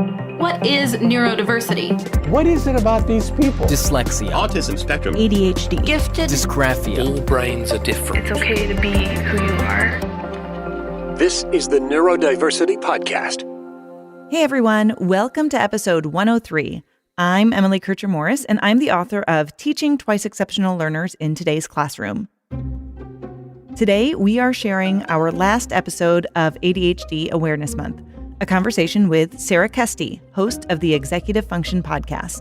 What is neurodiversity? What is it about these people? Dyslexia. Autism spectrum. ADHD. Gifted. Dysgraphia. All brains are different. It's okay to be who you are. This is the Neurodiversity Podcast. Hey everyone, welcome to episode 103. I'm Emily Kircher-Morris, and I'm the author of Teaching Twice Exceptional Learners in Today's Classroom. Today, we are sharing our last episode of ADHD Awareness Month, a conversation with Sarah Kesty, host of the Executive Function podcast.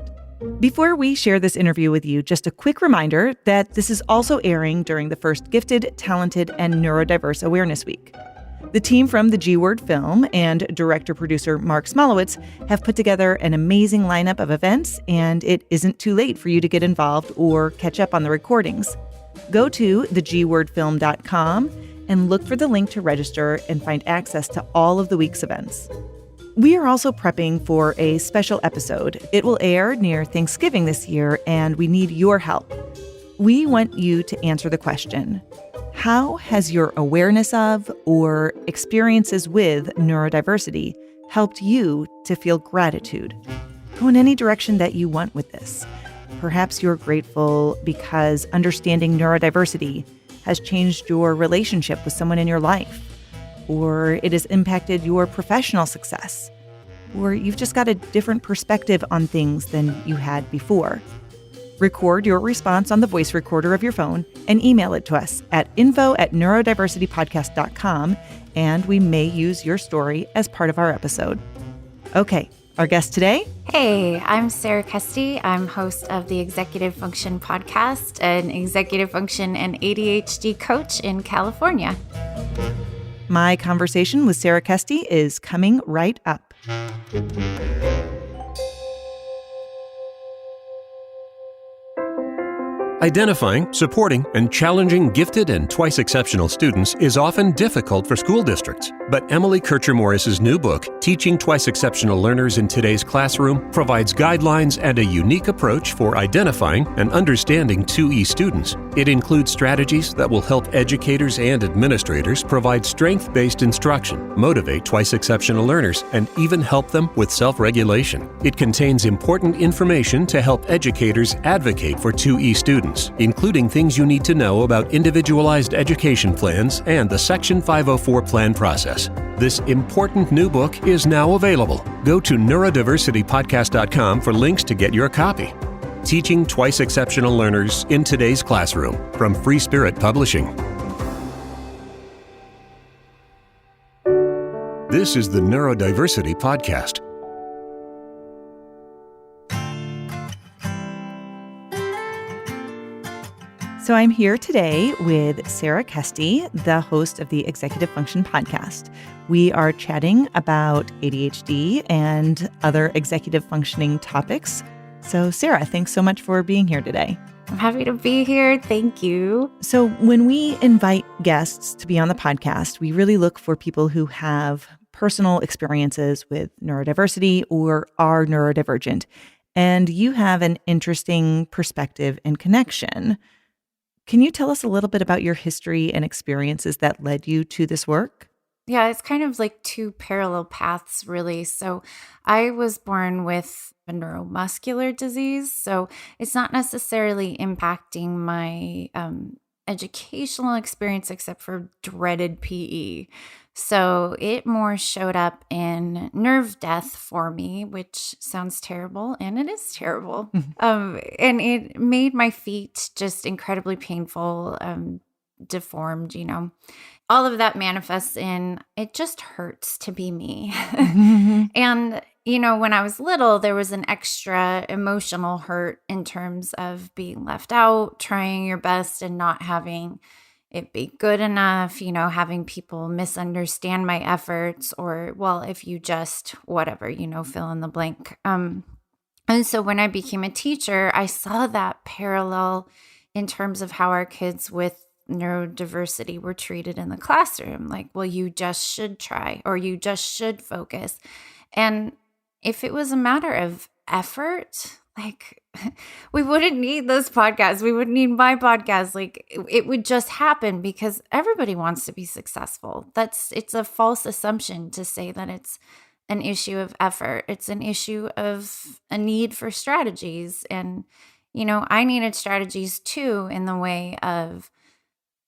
Before we share this interview with you, just a quick reminder that this is also airing during the first Gifted, Talented, and Neurodiverse Awareness Week. The team from the G-Word film and director-producer Mark Smolowitz have put together an amazing lineup of events, and it isn't too late for you to get involved or catch up on the recordings. Go to thegwordfilm.com and look for the link to register and find access to all of the week's events. We are also prepping for a special episode. It will air near Thanksgiving this year, and we need your help. We want you to answer the question, how has your awareness of or experiences with neurodiversity helped you to feel gratitude? Go in any direction that you want with this. Perhaps you're grateful because understanding neurodiversity has changed your relationship with someone in your life, or it has impacted your professional success, or you've just got a different perspective on things than you had before. Record your response on the voice recorder of your phone and email it to us at info@neurodiversitypodcast.com, and we may use your story as part of our episode. Okay, our guest today? Hey, I'm Sarah Kesty. I'm host of the Executive Function podcast, an executive function and ADHD coach in California. My conversation with Sarah Kesty is coming right up. Identifying, supporting, and challenging gifted and twice exceptional students is often difficult for school districts. But Emily Kircher-Morris's new book, Teaching Twice Exceptional Learners in Today's Classroom, provides guidelines and a unique approach for identifying and understanding 2E students. It includes strategies that will help educators and administrators provide strength-based instruction, motivate twice exceptional learners, and even help them with self-regulation. It contains important information to help educators advocate for 2E students, including things you need to know about individualized education plans and the Section 504 plan process. This important new book is now available. Go to neurodiversitypodcast.com for links to get your copy. Teaching Twice Exceptional Learners in Today's Classroom from Free Spirit Publishing. This is the Neurodiversity Podcast. So I'm here today with Sarah Kesty, the host of the Executive Function podcast. We are chatting about ADHD and other executive functioning topics. So Sarah, thanks so much for being here today. I'm happy to be here. Thank you. So when we invite guests to be on the podcast, we really look for people who have personal experiences with neurodiversity or are neurodivergent. And you have an interesting perspective and connection. Can you tell us a little bit about your history and experiences that led you to this work? Yeah, it's kind of like two parallel paths, really. So I was born with a neuromuscular disease, so it's not necessarily impacting my educational experience except for dreaded PE. So it more showed up in nerve death for me, which sounds terrible, and it is terrible. And it made my feet just incredibly painful, deformed, All of that manifests in, it just hurts to be me. And, when I was little, there was an extra emotional hurt in terms of being left out, trying your best and not having it be good enough, having people misunderstand my efforts or, well, if you just whatever, fill in the blank. And so when I became a teacher, I saw that parallel in terms of how our kids with neurodiversity were treated in the classroom. Like, well, you just should try or you just should focus. And if it was a matter of effort, like we wouldn't need this podcast. We wouldn't need my podcast. Like it would just happen because everybody wants to be successful. It's a false assumption to say that it's an issue of effort. It's an issue of a need for strategies. And, I needed strategies too in the way of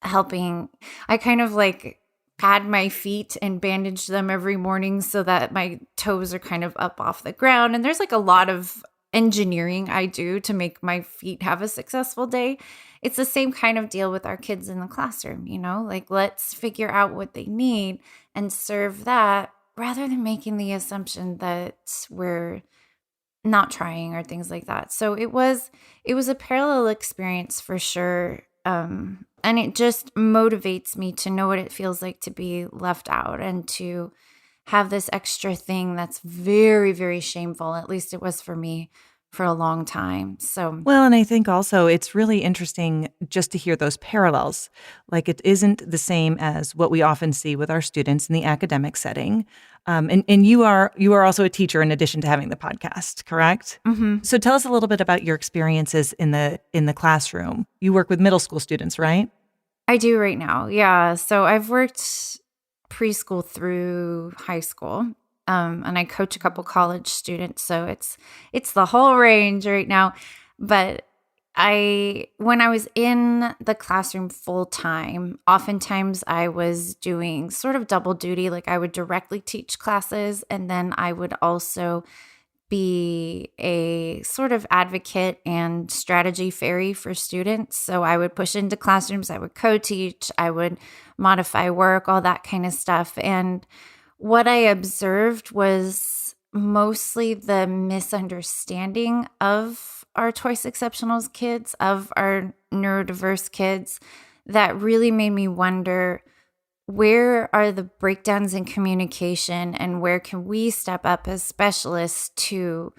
helping. I kind of like pad my feet and bandage them every morning so that my toes are kind of up off the ground. And there's like a lot of engineering I do to make my feet have a successful day. It's the same kind of deal with our kids in the classroom, like let's figure out what they need and serve that rather than making the assumption that we're not trying or things like that. So it was a parallel experience for sure. And it just motivates me to know what it feels like to be left out and to have this extra thing that's very, very shameful. At least it was for me for a long time. So, well, and I think also it's really interesting just to hear those parallels. Like it isn't the same as what we often see with our students in the academic setting. And you are also a teacher in addition to having the podcast, correct? Mm-hmm. So tell us a little bit about your experiences in the classroom. You work with middle school students, right? I do right now. Yeah. So I've worked preschool through high school. And I coach a couple college students, so it's the whole range right now. But when I was in the classroom full time, oftentimes I was doing sort of double duty. Like I would directly teach classes, and then I would also be a sort of advocate and strategy fairy for students. So I would push into classrooms, I would co-teach, I would modify work, all that kind of stuff. And what I observed was mostly the misunderstanding of our twice exceptional kids, of our neurodiverse kids, that really made me wonder, where are the breakdowns in communication and where can we step up as specialists to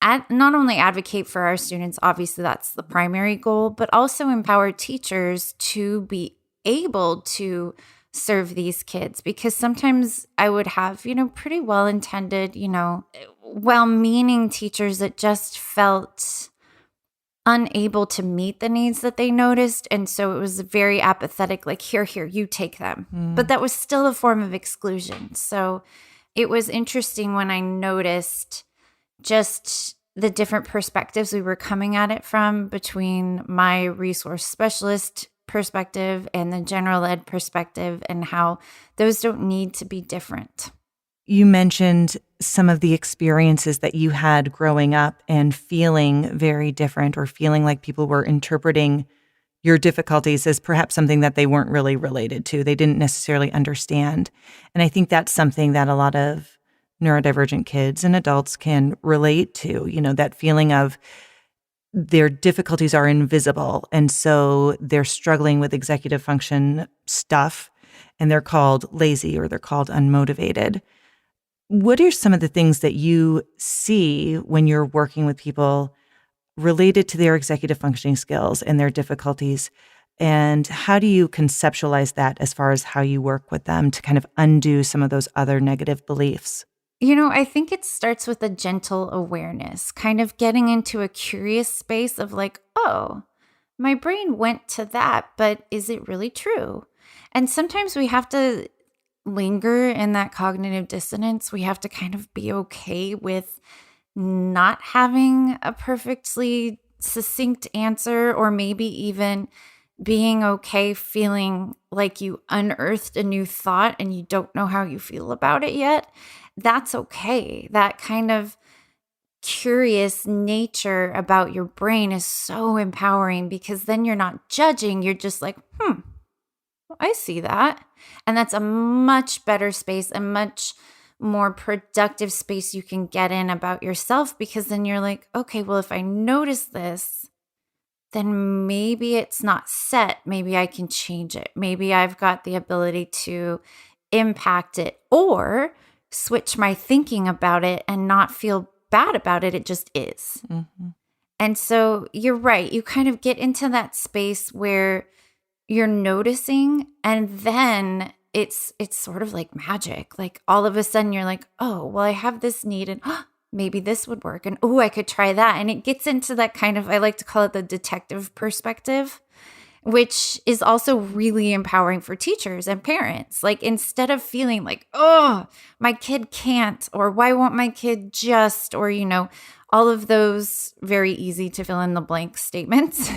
not only advocate for our students, obviously that's the primary goal, but also empower teachers to be able to serve these kids. Because sometimes I would have, pretty well-intended, well-meaning teachers that just felt unable to meet the needs that they noticed. And so it was very apathetic, like, here, you take them. But that was still a form of exclusion. So it was interesting when I noticed just the different perspectives we were coming at it from, between my resource specialist perspective and the general ed perspective, and how those don't need to be different. You mentioned some of the experiences that you had growing up and feeling very different, or feeling like people were interpreting your difficulties as perhaps something that they weren't really related to. They didn't necessarily understand. And I think that's something that a lot of neurodivergent kids and adults can relate to, that feeling of their difficulties are invisible. And so they're struggling with executive function stuff, and they're called lazy or they're called unmotivated. What are some of the things that you see when you're working with people related to their executive functioning skills and their difficulties? And how do you conceptualize that as far as how you work with them to kind of undo some of those other negative beliefs? I think it starts with a gentle awareness, kind of getting into a curious space of like, oh, my brain went to that, but is it really true? And sometimes we have to linger in that cognitive dissonance. We have to kind of be okay with not having a perfectly succinct answer, or maybe even being okay feeling like you unearthed a new thought and you don't know how you feel about it yet. That's okay. That kind of curious nature about your brain is so empowering, because then you're not judging. You're just like, I see that. And that's a much better space, a much more productive space you can get in about yourself, because then you're like, okay, well, if I notice this, then maybe it's not set. Maybe I can change it. Maybe I've got the ability to impact it, or switch my thinking about it and not feel bad about it. It just is. Mm-hmm. And so you're right. You kind of get into that space where you're noticing, and then it's sort of like magic. Like all of a sudden you're like, oh, well, I have this need, and maybe this would work, and oh, I could try that. And it gets into that kind of, I like to call it the detective perspective, which is also really empowering for teachers and parents. Like, instead of feeling like, oh, my kid can't, or why won't my kid just, or, all of those very easy to fill in the blank statements,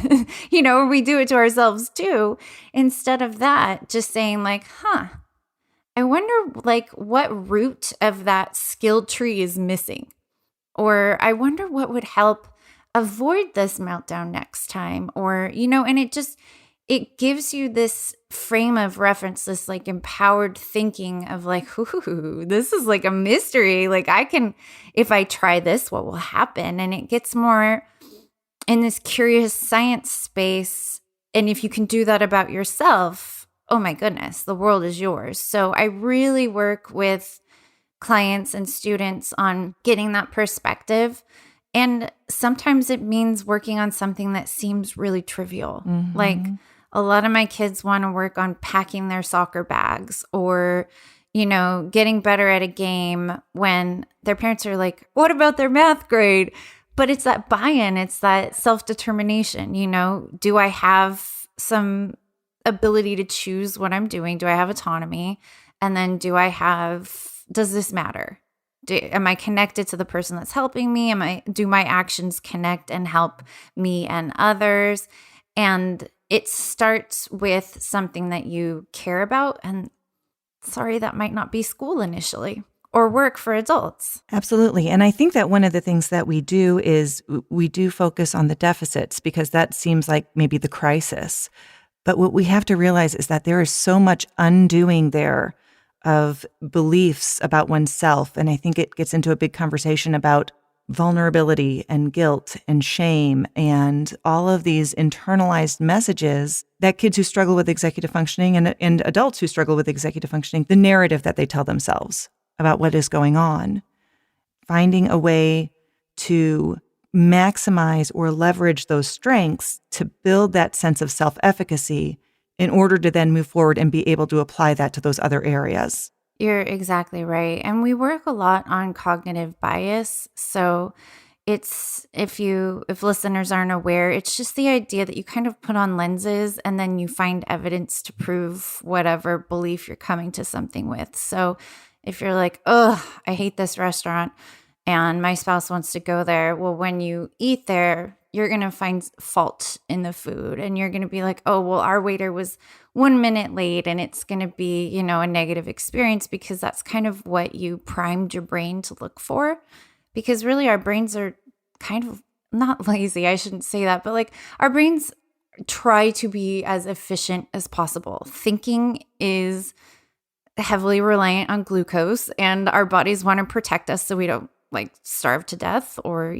we do it to ourselves too. Instead of that, just saying like, I wonder like what root of that skill tree is missing, or I wonder what would help avoid this meltdown next time, or, and it gives you this frame of reference, this like empowered thinking of like, ooh, this is like a mystery. Like if I try this, what will happen? And it gets more in this curious science space. And if you can do that about yourself, oh my goodness, the world is yours. So I really work with clients and students on getting that perspective. And sometimes it means working on something that seems really trivial. Mm-hmm. Like, a lot of my kids want to work on packing their soccer bags, or, getting better at a game when their parents are like, what about their math grade? But it's that buy-in, it's that self-determination. Do I have some ability to choose what I'm doing? Do I have autonomy? And then does this matter? Am I connected to the person that's helping me? Do my actions connect and help me and others? And it starts with something that you care about. And sorry, that might not be school initially or work for adults. Absolutely. And I think that one of the things that we do is we do focus on the deficits, because that seems like maybe the crisis. But what we have to realize is that there is so much undoing there of beliefs about oneself. And I think it gets into a big conversation about vulnerability and guilt and shame and all of these internalized messages that kids who struggle with executive functioning and adults who struggle with executive functioning, the narrative that they tell themselves about what is going on. Finding a way to maximize or leverage those strengths to build that sense of self-efficacy in order to then move forward and be able to apply that to those other areas. You're exactly right. And we work a lot on cognitive bias. So it's, if listeners aren't aware, it's just the idea that you kind of put on lenses and then you find evidence to prove whatever belief you're coming to something with. So if you're like, ugh, I hate this restaurant and my spouse wants to go there. Well, when you eat there, you're going to find fault in the food, and you're going to be like, oh, well, our waiter was 1 minute late, and it's going to be, a negative experience, because that's kind of what you primed your brain to look for. Because really our brains are kind of not lazy, I shouldn't say that, but like our brains try to be as efficient as possible. Thinking is heavily reliant on glucose, and our bodies want to protect us so we don't like starve to death, or,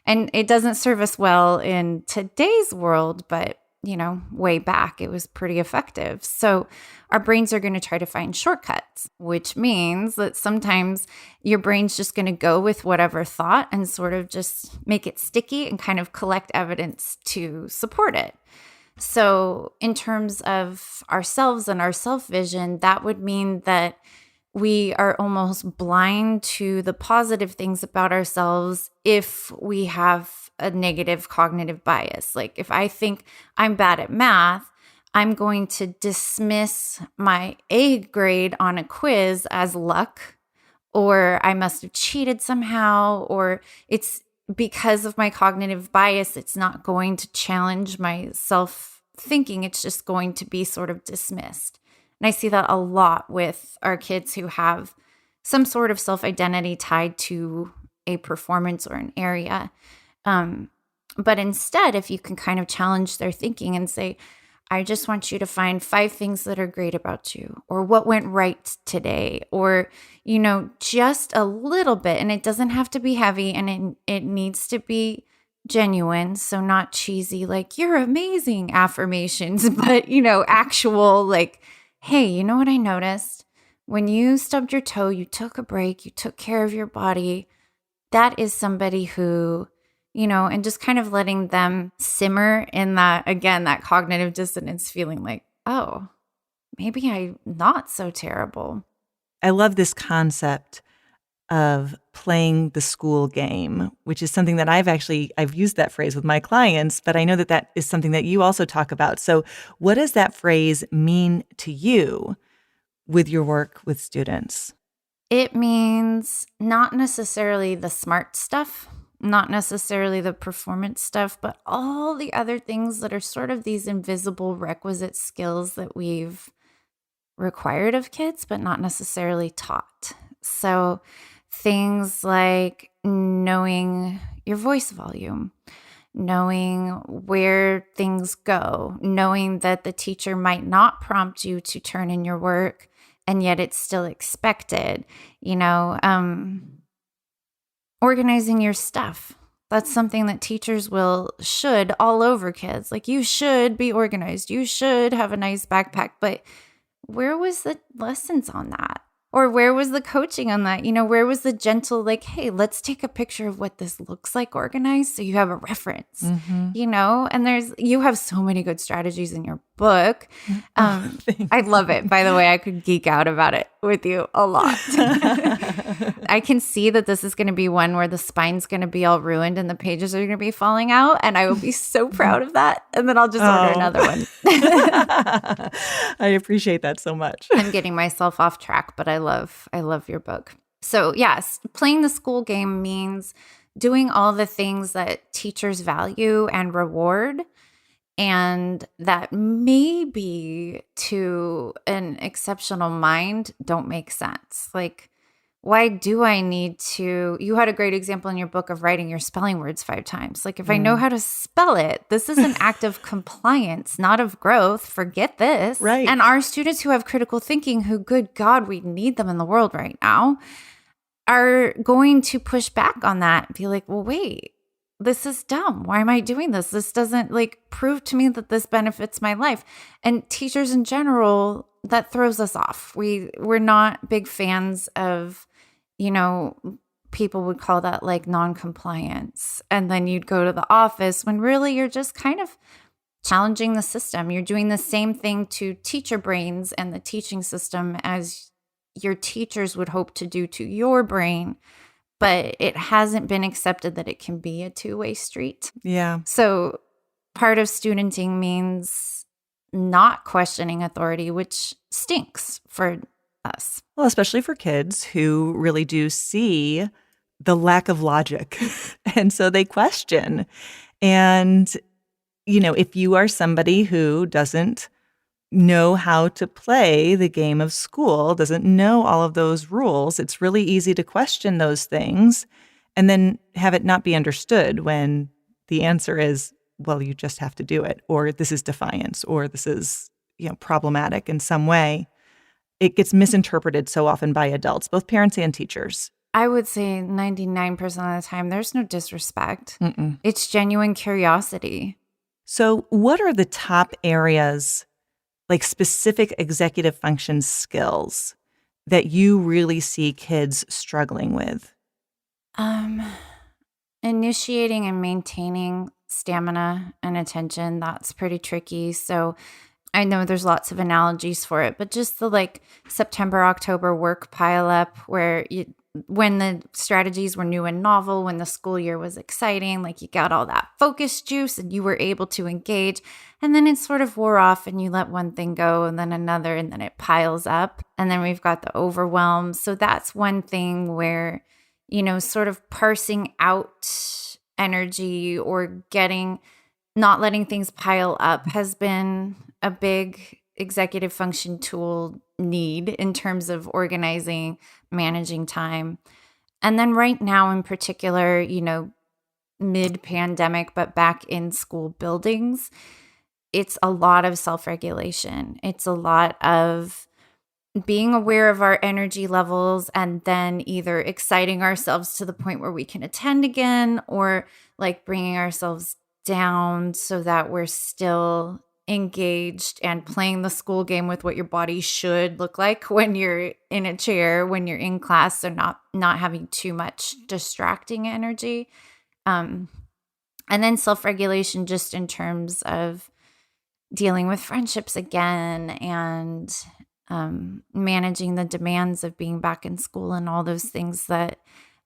and it doesn't serve us well in today's world, but, way back it was pretty effective. So our brains are going to try to find shortcuts, which means that sometimes your brain's just going to go with whatever thought and sort of just make it sticky and kind of collect evidence to support it. So in terms of ourselves and our self-vision, that would mean that we are almost blind to the positive things about ourselves if we have a negative cognitive bias. Like if I think I'm bad at math, I'm going to dismiss my A grade on a quiz as luck, or I must have cheated somehow, or it's because of my cognitive bias, it's not going to challenge my self-thinking. It's just going to be sort of dismissed. And I see that a lot with our kids who have some sort of self-identity tied to a performance or an area. But instead, if you can kind of challenge their thinking and say, I just want you to find 5 things that are great about you, or what went right today, or, just a little bit. And it doesn't have to be heavy, and it needs to be genuine. So not cheesy, like, you're amazing affirmations, but, actual, like, hey, you know what I noticed? When you stubbed your toe, you took a break, you took care of your body. That is somebody who, and just kind of letting them simmer in that, again, that cognitive dissonance, feeling like, oh, maybe I'm not so terrible. I love this concept of playing the school game, which is something that I've used that phrase with my clients, but I know that that is something that you also talk about. So what does that phrase mean to you with your work with students? It means not necessarily the smart stuff, not necessarily the performance stuff, but all the other things that are sort of these invisible requisite skills that we've required of kids, but not necessarily taught. So things like knowing your voice volume, knowing where things go, knowing that the teacher might not prompt you to turn in your work, and yet it's still expected, organizing your stuff. That's something that teachers should all over kids. Like, you should be organized. You should have a nice backpack. But where was the lessons on that? Or where was the coaching on that? Where was the gentle, like, hey, let's take a picture of what this looks like organized so you have a reference, and you have so many good strategies in your book. I love it. By the way, I could geek out about it with you a lot. I can see that this is going to be one where the spine's going to be all ruined and the pages are going to be falling out, and I will be so proud of that. And then I'll just order another one. I appreciate that so much. I'm getting myself off track, but I love your book. So yes, playing the school game means doing all the things that teachers value and reward, and that maybe to an exceptional mind don't make sense. Like, why do I need to? You had a great example in your book of writing your spelling words 5 times. Like, if I know how to spell it, this is an act of compliance, not of growth. Forget this. Right. And our students who have critical thinking, who, good God, we need them in the world right now, are going to push back on that and be like, well, wait, this is dumb. Why am I doing this? This doesn't prove to me that this benefits my life. And teachers in general, that throws us off. We're not big fans of, people would call that non-compliance. And then you'd go to the office when really you're just kind of challenging the system. You're doing the same thing to teacher brains and the teaching system as your teachers would hope to do to your brain. But it hasn't been accepted that it can be a two-way street. Yeah. So part of studenting means not questioning authority, which stinks for us. Well, especially for kids who really do see the lack of logic. And so they question. And, if you are somebody who doesn't know how to play the game of school, doesn't know all of those rules, it's really easy to question those things and then have it not be understood when the answer is, well, you just have to do it, or this is defiance, or this is, problematic in some way. It gets misinterpreted so often by adults, both parents and teachers. I would say 99% of the time, there's no disrespect. It's genuine curiosity. So what are the top areas, specific executive function skills that you really see kids struggling with? Initiating and maintaining stamina and attention, that's pretty tricky. So I know there's lots of analogies for it, but just the September, October work pile up where when the strategies were new and novel, when the school year was exciting, you got all that focus juice and you were able to engage, and then it sort of wore off and you let one thing go and then another, and then it piles up, and then we've got the overwhelm. So that's one thing where, sort of parsing out energy or not letting things pile up has been a big executive function tool need in terms of organizing, managing time. And then right now in particular, mid-pandemic, but back in school buildings, it's a lot of self-regulation. It's a lot of being aware of our energy levels and then either exciting ourselves to the point where we can attend again, or bringing ourselves down so that we're still engaged and playing the school game with what your body should look like when you're in a chair, when you're in class, so not having too much distracting energy. And then self-regulation just in terms of dealing with friendships again and managing the demands of being back in school and all those things that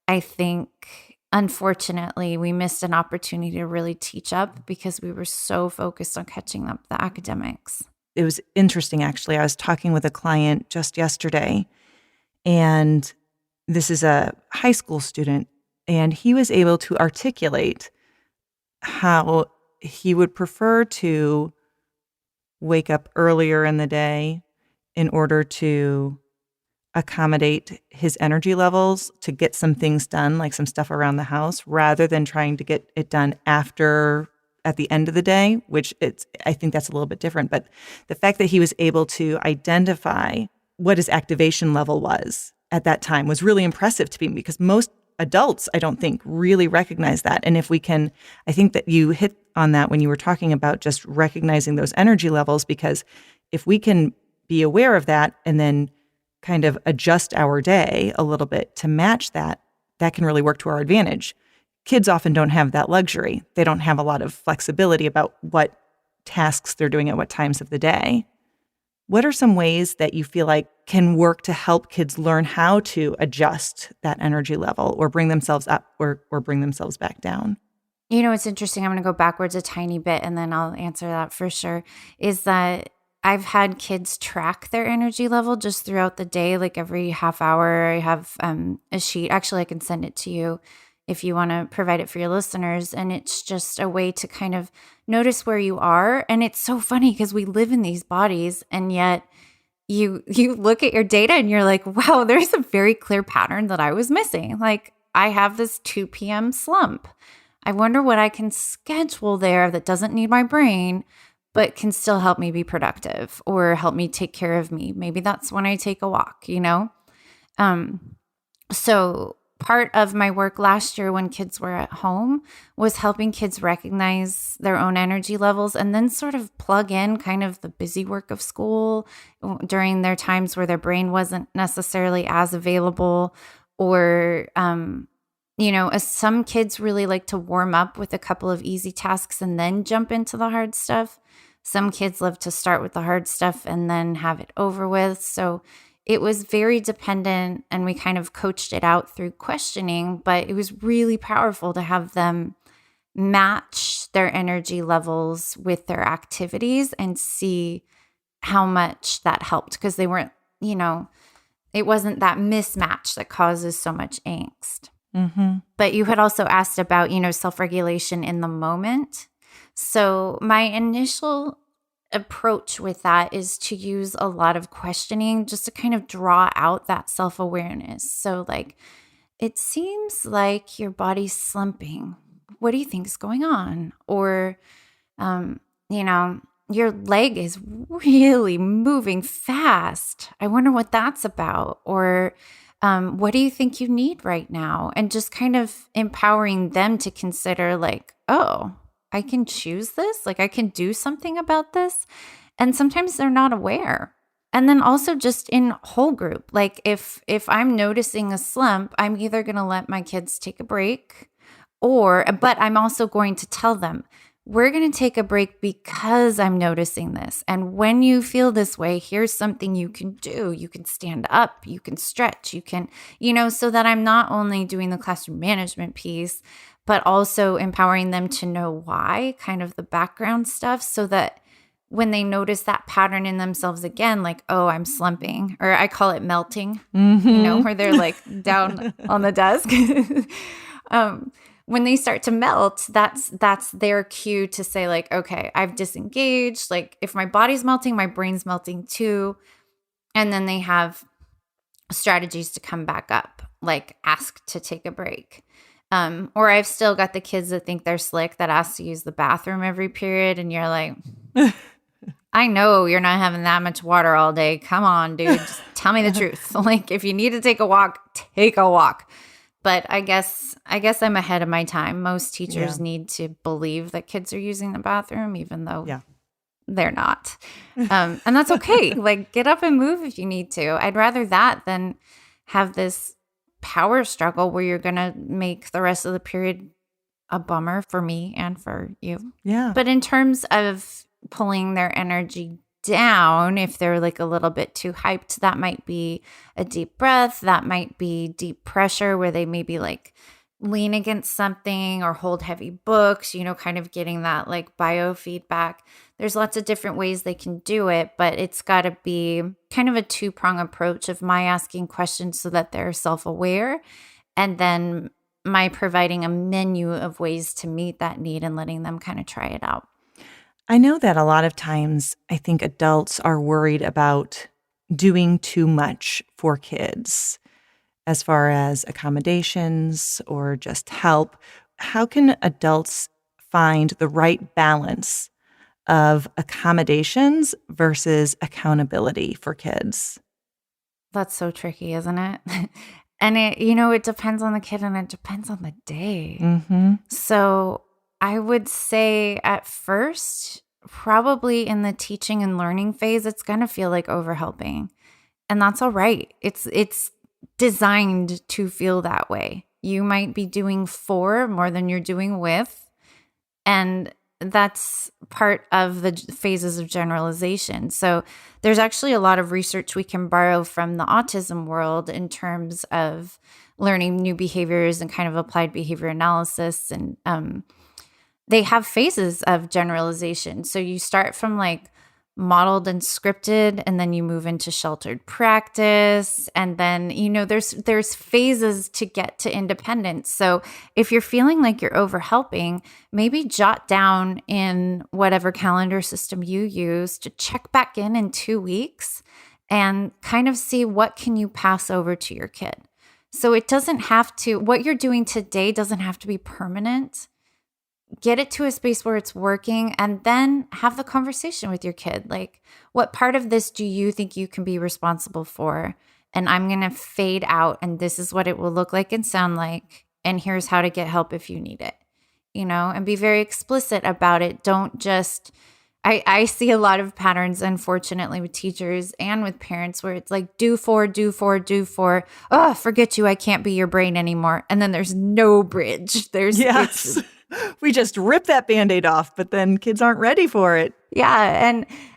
I think, unfortunately, we missed an opportunity to really teach up because we were so focused on catching up the academics. It was interesting, actually. I was talking with a client just yesterday, and this is a high school student, and he was able to articulate how he would prefer to wake up earlier in the day in order to accommodate his energy levels to get some things done, like some stuff around the house, rather than trying to get it done at the end of the day, which I think that's a little bit different. But the fact that he was able to identify what his activation level was at that time was really impressive to me, because most adults, I don't think, really recognize that. And if we can, I think that you hit on that when you were talking about just recognizing those energy levels, because if we can be aware of that and then kind of adjust our day a little bit to match that, that can really work to our advantage. Kids often don't have that luxury. They don't have a lot of flexibility about what tasks they're doing at what times of the day. What are some ways that you feel like can work to help kids learn how to adjust that energy level or bring themselves up or bring themselves back down? You know, it's interesting. I'm going to go backwards a tiny bit and then I'll answer that for sure, is that I've had kids track their energy level just throughout the day. Like every half hour, I have a sheet. Actually, I can send it to you if you want to provide it for your listeners. And it's just a way to kind of notice where you are. And it's so funny because we live in these bodies, and yet you look at your data and you're like, wow, there's a very clear pattern that I was missing. Like, I have this 2 p.m. slump. I wonder what I can schedule there that doesn't need my brain, but can still help me be productive or help me take care of me. Maybe that's when I take a walk, you know? So part of my work last year when kids were at home was helping kids recognize their own energy levels and then sort of plug in kind of the busy work of school during their times where their brain wasn't necessarily as available, or, you know, as some kids really like to warm up with a couple of easy tasks and then jump into the hard stuff. Some kids love to start with the hard stuff and then have it over with. So it was very dependent, and we kind of coached it out through questioning, but it was really powerful to have them match their energy levels with their activities and see how much that helped, because they weren't, you know, it wasn't that mismatch that causes so much angst. Mm-hmm. But you had also asked about, you know, self-regulation in the moment. So my initial approach with that is to use a lot of questioning just to kind of draw out that self-awareness. So like, it seems like your body's slumping. What do you think is going on? Or, you know, your leg is really moving fast. I wonder what that's about. Or what do you think you need right now? And just kind of empowering them to consider like, oh, I can choose this. Like, I can do something about this. And sometimes they're not aware. And then also just in whole group, like if I'm noticing a slump, I'm either going to let my kids take a break, but I'm also going to tell them, we're going to take a break because I'm noticing this. And when you feel this way, here's something you can do. You can stand up, you can stretch, you can, you know, so that I'm not only doing the classroom management piece, but also empowering them to know why, kind of the background stuff, so that when they notice that pattern in themselves again, like, oh, I'm slumping, or I call it melting, Mm-hmm. you know, where they're like down on the desk. When they start to melt, that's their cue to say like, okay, I've disengaged. Like if my body's melting, my brain's melting too. And then they have strategies to come back up, like ask to take a break. Or I've still got the kids that think they're slick that ask to use the bathroom every period. And you're like, I know you're not having that much water all day. Come on, dude. Just tell me the truth. Like if you need to take a walk, take a walk. But I guess I'm ahead of my time. Most teachers need to believe that kids are using the bathroom, even though they're not. And that's okay. Like get up and move if you need to. I'd rather that than have this power struggle where you're going to make the rest of the period a bummer for me and for you. Yeah. But in terms of pulling their energy down, if they're like a little bit too hyped, that might be a deep breath. That might be deep pressure where they maybe like lean against something or hold heavy books, kind of getting that like biofeedback. There's lots of different ways they can do it, but it's got to be kind of a two-prong approach of my asking questions so that they're self-aware, and then my providing a menu of ways to meet that need and letting them kind of try it out. I know that a lot of times I think adults are worried about doing too much for kids as far as accommodations or just help. How can adults find the right balance of accommodations versus accountability for kids? That's so tricky, isn't it? And it depends on the kid and it depends on the day. Mm-hmm. So I would say at first, probably in the teaching and learning phase, it's going to feel like overhelping. And that's all right. It's designed to feel that way. You might be doing for more than you're doing with. And that's part of the phases of generalization. So there's actually a lot of research we can borrow from the autism world in terms of learning new behaviors and kind of applied behavior analysis. And they have phases of generalization. So you start from like modeled and scripted, and then you move into sheltered practice. And then, there's phases to get to independence. So if you're feeling like you're overhelping, maybe jot down in whatever calendar system you use to check back in 2 weeks and kind of see what can you pass over to your kid. So it doesn't have to, what you're doing today doesn't have to be permanent. Get it to a space where it's working, and then have the conversation with your kid. Like, what part of this do you think you can be responsible for? And I'm going to fade out, and this is what it will look like and sound like. And here's how to get help if you need it, and be very explicit about it. Don't just, I see a lot of patterns, unfortunately, with teachers and with parents where it's like, do for. Oh, forget you. I can't be your brain anymore. And then there's no bridge. Yes. We just rip that Band-Aid off, but then kids aren't ready for it. Yeah.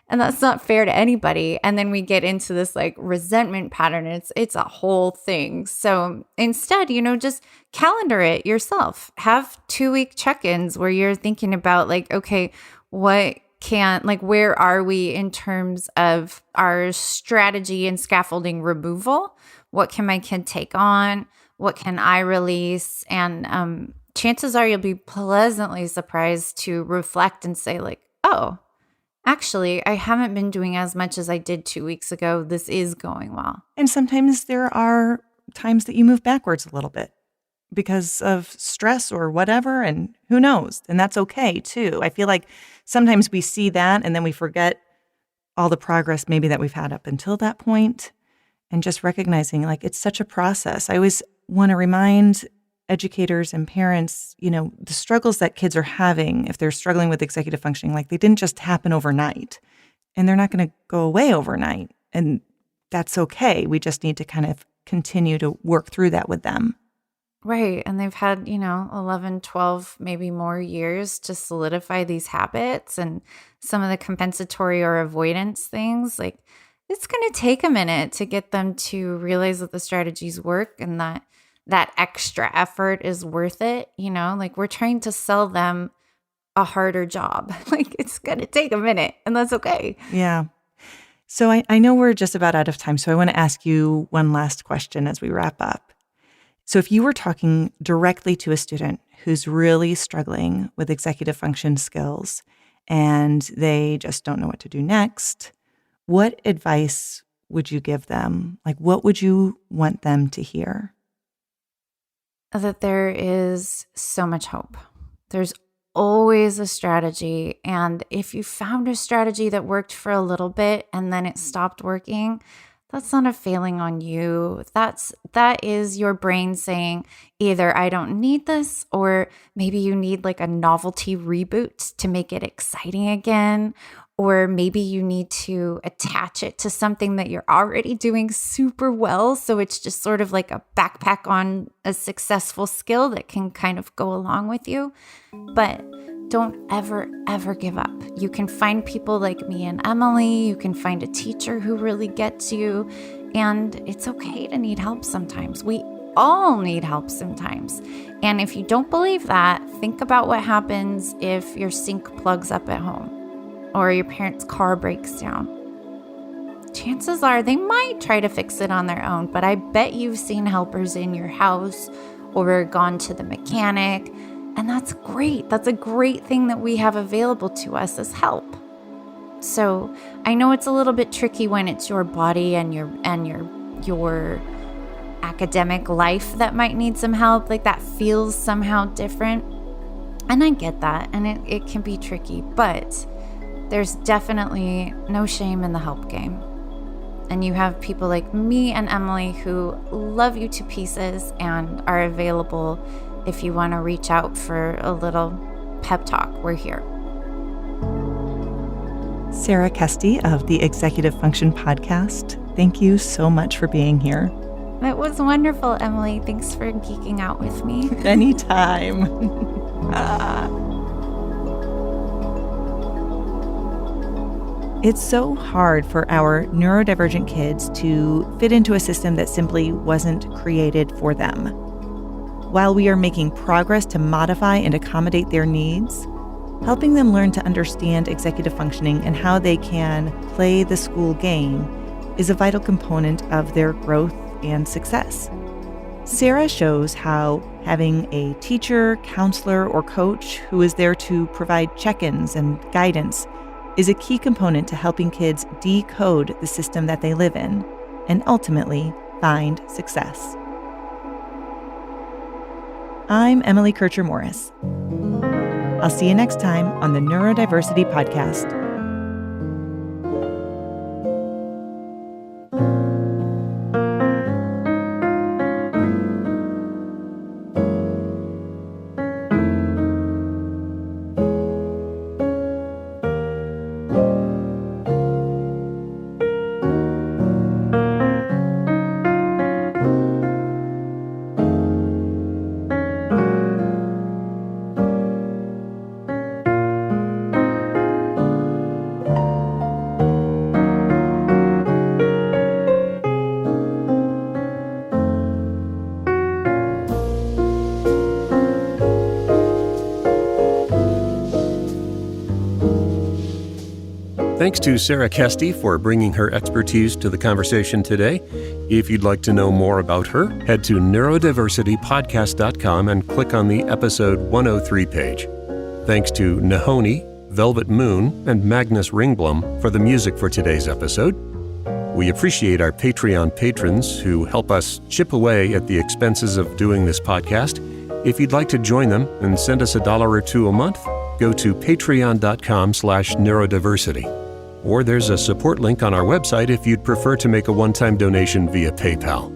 And that's not fair to anybody. And then we get into this like resentment pattern. It's a whole thing. So instead, just calendar it yourself. Have 2-week check-ins where you're thinking about like, okay, where are we in terms of our strategy and scaffolding removal? What can my kid take on? What can I release? And chances are you'll be pleasantly surprised to reflect and say like, oh, actually, I haven't been doing as much as I did 2 weeks ago. This is going well. And sometimes there are times that you move backwards a little bit because of stress or whatever, and who knows? And that's okay too. I feel like sometimes we see that and then we forget all the progress maybe that we've had up until that point, and just recognizing like it's such a process. I always want to remind educators and parents, the struggles that kids are having if they're struggling with executive functioning, like they didn't just happen overnight, and they're not going to go away overnight. And that's okay. We just need to kind of continue to work through that with them. Right. And they've had, 11, 12, maybe more years to solidify these habits, and some of the compensatory or avoidance things. Like, it's going to take a minute to get them to realize that the strategies work and that extra effort is worth it. Like we're trying to sell them a harder job. Like it's going to take a minute, and that's okay. Yeah. So I know we're just about out of time. So I want to ask you one last question as we wrap up. So if you were talking directly to a student who's really struggling with executive function skills and they just don't know what to do next, what advice would you give them? Like, what would you want them to hear? That there is so much hope. There's always a strategy. And if you found a strategy that worked for a little bit and then it stopped working, that's not a failing on you. That is your brain saying either I don't need this, or maybe you need like a novelty reboot to make it exciting again. Or maybe you need to attach it to something that you're already doing super well. So it's just sort of like a backpack on a successful skill that can kind of go along with you. But don't ever give up. You can find people like me and Emily. You can find a teacher who really gets you. And it's okay to need help sometimes. We all need help sometimes. And if you don't believe that, think about what happens if your sink plugs up at home or your parents' car breaks down. Chances are they might try to fix it on their own, but I bet you've seen helpers in your house or gone to the mechanic. And that's great. That's a great thing that we have available to us as help. So I know it's a little bit tricky when it's your body and your academic life that might need some help. Like that feels somehow different. And I get that. And it can be tricky, but there's definitely no shame in the help game. And you have people like me and Emily who love you to pieces and are available if you want to reach out for a little pep talk. We're here. Sarah Kesty of the Executive Function Podcast, thank you so much for being here. It was wonderful, Emily. Thanks for geeking out with me. Anytime. It's so hard for our neurodivergent kids to fit into a system that simply wasn't created for them. While we are making progress to modify and accommodate their needs, helping them learn to understand executive functioning and how they can play the school game is a vital component of their growth and success. Sarah shows how having a teacher, counselor, or coach who is there to provide check-ins and guidance is a key component to helping kids decode the system that they live in and ultimately find success. I'm Emily Kircher-Morris. I'll see you next time on the Neurodiversity Podcast. Thanks to Sarah Kesty for bringing her expertise to the conversation today. If you'd like to know more about her, head to neurodiversitypodcast.com and click on the episode 103 page. Thanks to Nahoni, Velvet Moon, and Magnus Ringblom for the music for today's episode. We appreciate our Patreon patrons who help us chip away at the expenses of doing this podcast. If you'd like to join them and send us $1 or $2 a month, go to patreon.com/neurodiversity. Or there's a support link on our website if you'd prefer to make a one-time donation via PayPal.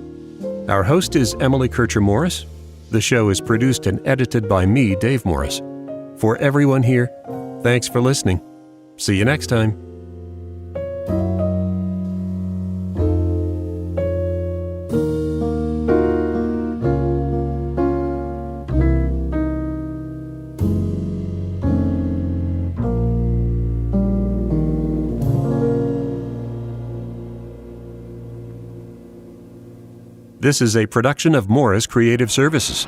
Our host is Emily Kircher-Morris. The show is produced and edited by me, Dave Morris. For everyone here, thanks for listening. See you next time. This is a production of Morris Creative Services.